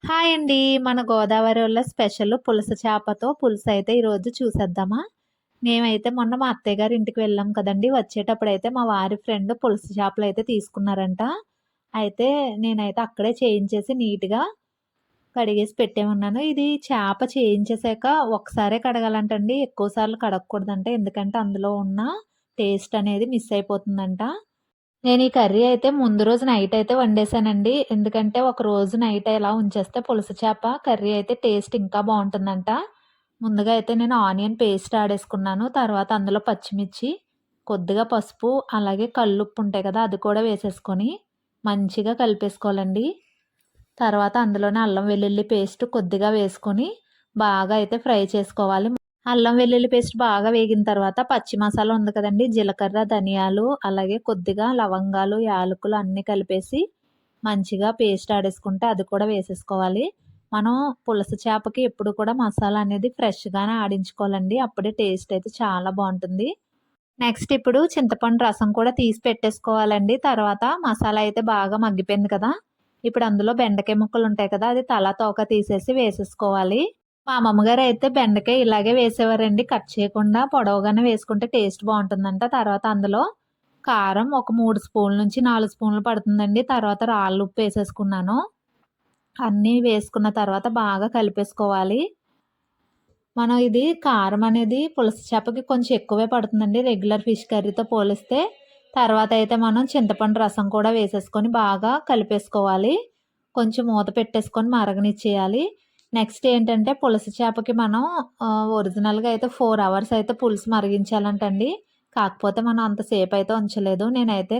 Hi అండి. మన గోదావరోళ్ళ special పులస చేపతో పులుసయితే ఈరోజు చూసేద్దామా? మేమైతే మొన్న మా అత్తయ్య గారి ఇంటికి వెళ్ళాం కదండీ! వచ్చేటప్పుడైతే మా వారి ఫ్రెండ్ పులస చేపలయితే తీసుకున్నారంట. అయితే నేనైతే అక్కడే చేయించేసి నీట్‌గా కడిగేసి పెట్టేమన్నాను. ఇది చేప చేయించేసాక ఒకసారే కడగాలంటండి. ఎక్కువ సార్లు కడగకూడదంట. ఎందుకంటే అందులో ఉన్న టేస్ట్ అనేది మిస్ అయిపోతుందంట. నేను ఈ కర్రీ అయితే ముందు రోజు నైట్ అయితే వండేసానండి. ఎందుకంటే ఒక రోజు నైట్ ఇలా ఉంచేస్తే పులస చేప కర్రీ అయితే టేస్ట్ ఇంకా బావుంటుందంట. ముందుగా అయితే నేను ఆనియన్ పేస్ట్ ఆడేసుకున్నాను. తర్వాత అందులో పచ్చిమిర్చి, కొద్దిగా పసుపు, అలాగే కల్లుప్పు ఉంటాయి కదా! అది కూడా వేసేసుకొని మంచిగా కలిపేసుకోవాలండి. తర్వాత అందులోనే అల్లం వెల్లుల్లి పేస్ట్ కొద్దిగా వేసుకొని బాగా అయితే ఫ్రై చేసుకోవాలి. అల్లం వెల్లుల్లి పేస్ట్ బాగా వేగిన తర్వాత పచ్చి మసాలా ఉంది కదండీ! జీలకర్ర, ధనియాలు, అలాగే కొద్దిగా లవంగాలు, యాలకులు అన్నీ కలిపేసి మంచిగా పేస్ట్ ఆడేసుకుంటే అది కూడా వేసేసుకోవాలి. మనం పులస చేపకి ఎప్పుడు కూడా మసాలా అనేది ఫ్రెష్‌గానే ఆడించుకోవాలండి. అప్పుడే టేస్ట్ అయితే చాలా బావుంటుంది. నెక్స్ట్ ఇప్పుడు చింతపండు రసం కూడా తీసి పెట్టేసుకోవాలండి. తర్వాత మసాలా అయితే బాగా మగ్గిపోయింది కదా! ఇప్పుడు అందులో బెండకాయ ముక్కలుంటాయి కదా! అది తల, తోక తీసేసి వేసేసుకోవాలి. మా అమ్మమ్మగారైతే బెండకాయ ఇలాగే వేసేవారండి. కట్ చేయకుండా పొడవుగానే వేసుకుంటే టేస్ట్ బావుంటుందంట. తర్వాత అందులో కారం ఒక 3 స్పూన్ల నుంచి 4 స్పూన్లు పడుతుందండి. తర్వాత రాళ్ళుప్పేసేసుకున్నాను. అన్నీ వేసుకున్న తర్వాత బాగా కలిపేసుకోవాలి. మనం ఇది కారం అనేది పులస చేపకి కొంచెం ఎక్కువే పడుతుందండి రెగ్యులర్ ఫిష్ కర్రీతో పోలిస్తే. తర్వాత అయితే మనం చింతపండు రసం కూడా వేసేసుకొని బాగా కలిపేసుకోవాలి. కొంచెం మూత పెట్టేసుకొని మరగనిచ్చేయాలి. నెక్స్ట్ ఏంటంటే పులస చేపకి మనం ఒరిజినల్‌గా అయితే 4 అవర్స్ అయితే పులుసు మరిగించాలంటండి. కాకపోతే మనం అంతసేపు అయితే ఉంచలేదు. నేనైతే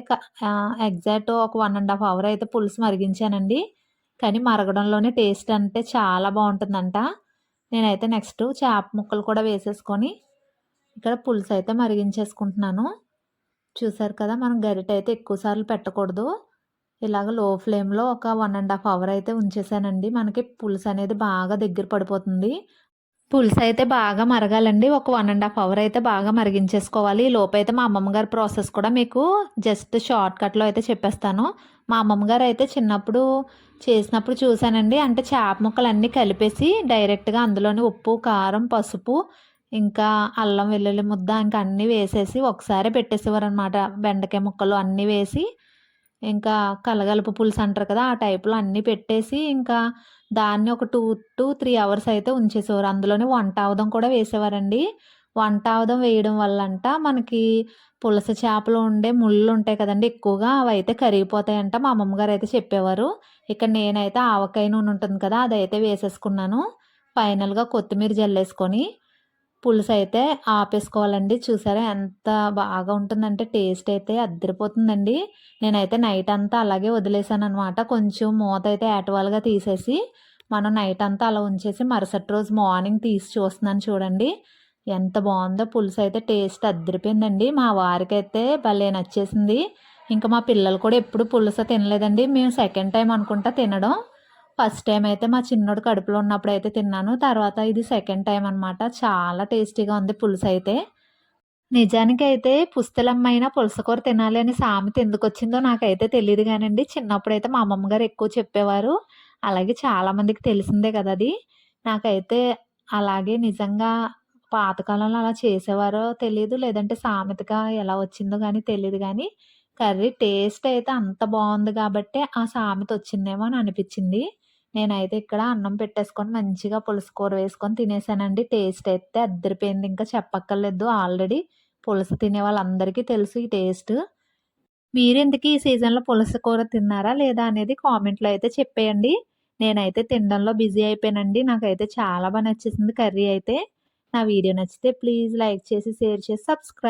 ఎగ్జాక్ట్ ఒక 1 ½ అవర్ అయితే పులుసు మరిగించానండి. కానీ మరగడంలోనే టేస్ట్ అంటే చాలా బావుంటుందంట. నేనైతే నెక్స్ట్ చేప ముక్కలు కూడా వేసేసుకొని ఇక్కడ పులుసయితే మరిగించేసుకుంటున్నాను. చూసారు కదా! మనం గరిటె అయితే ఎక్కువ సార్లు పెట్టకూడదు. ఇలాగ లో ఫ్లేమ్‌లో ఒక 1 ½ అవర్ అయితే ఉంచేసానండి. మనకి పులుసనేది బాగా దగ్గర పడిపోతుంది. పులుసయితే బాగా మరగాలండి. ఒక 1 ½ అవర్ అయితే బాగా మరిగించేసుకోవాలి. ఈ లోపైతే మా అమ్మమ్మ గారి ప్రాసెస్ కూడా మీకు జస్ట్ షార్ట్‌కట్‌లో అయితే చెప్పేస్తాను. మా అమ్మమ్మ గారైతే చిన్నప్పుడు చేసినప్పుడు చూసానండి. అంటే చేప ముక్కలన్నీ కలిపేసి డైరెక్ట్‌గా అందులోనే ఉప్పు, కారం, పసుపు, ఇంకా అల్లం వెల్లుల్లి ముద్ద ఇంక అన్నీ వేసేసి ఒకసారే పెట్టేసేవారనమాట. బెండకాయ ముక్కలు అన్నీ వేసి ఇంకా కలగలుపు పులుసు అంటారు కదా! ఆ టైప్‌లో అన్నీ పెట్టేసి ఇంకా దాన్ని ఒక 2-3 అవర్స్ అయితే ఉంచేసేవారు. అందులోనే వంటావదం కూడా వేసేవారండి. వంటావదం వేయడం వల్లంట మనకి పులస చేపలో ఉండే ముళ్ళుంటాయి కదండీ! ఎక్కువగా అవైతే కరిగిపోతాయంట మా అమ్మమ్మ గారైతే చెప్పేవారు. ఇక్కడ నేనైతే ఆవకాయ నూనె ఉంటుంది కదా! అదైతే వేసేసుకున్నాను. ఫైనల్‌గా కొత్తిమీర జల్లేసుకొని పులుసయితే ఆపేసుకోవాలండి. చూసారా ఎంత బాగా ఉంటుందంటే టేస్ట్ అయితే అద్దిరిపోతుందండి. నేనైతే నైట్ అంతా అలాగే వదిలేసాననమాట. కొంచెం మూతయితే ఏటవాలుగా తీసేసి, మనం నైట్ అంతా అలా ఉంచేసి మరుసటి రోజు మార్నింగ్ తీసి చూస్తున్నాను చూడండి. ఎంత బావుందో పులుసయితే టేస్ట్ అద్దిరిపోయిందండి. మా వారికైతే భలే నచ్చేసింది. ఇంక మా పిల్లలు కూడా ఎప్పుడు పులస తినలేదండి. మేము సెకండ్ టైమ్ అనుకుంటా తినడం. ఫస్ట్ టైమ్ అయితే మా చిన్నోడు కడుపులో ఉన్నప్పుడైతే తిన్నాను. తర్వాత ఇది సెకండ్ టైమ్ అనమాట. చాలా టేస్టీగా ఉంది పులుసైతే. నిజానికైతే పుస్తెలమ్మైనా పులస కూర తినాలి అని సామెత ఎందుకొచ్చిందో నాకైతే తెలీదు గానండి. చిన్నప్పుడైతే మా అమ్మమ్మ గారు ఎక్కువ చెప్పేవారు. అలాగే చాలా మందికి తెలిసిందే కదా అది. నాకైతే అలాగే నిజంగా పాతకాలంలో అలా చేసేవారో తెలీదు. లేదంటే సామెతగా ఎలా వచ్చిందో గానీ తెలీదు గానీ, కర్రీ టేస్ట్ అయితే అంత బావుంది గాబట్టే ఆ సామెత వచ్చిందేమో అని అనిపిచ్చింది. నేనైతే ఇక్కడ అన్నం పెట్టేసుకొని మంచిగా పులుసు కూర వేసుకొని తినేసానండి. టేస్ట్ అయితే అద్దరిపోయింది. ఇంకా చెప్పక్కర్లేదు ఆల్రెడీ పులస తినే వాళ్ళందరికీ తెలుసు ఈ టేస్ట్. మీరింతకీ ఈ సీజన్‌లో పులస కూర తిన్నారా? లేదా? అనేది కామెంట్‌లో అయితే చెప్పేయండి. నేనైతే తినడంలో బిజీ అయిపోయానండి. నాకైతే చాలా నచ్చేసింది కర్రీ అయితే. నా వీడియో నచ్చితే ప్లీజ్ లైక్ చేసి, షేర్ చేసి, సబ్స్క్రైబ్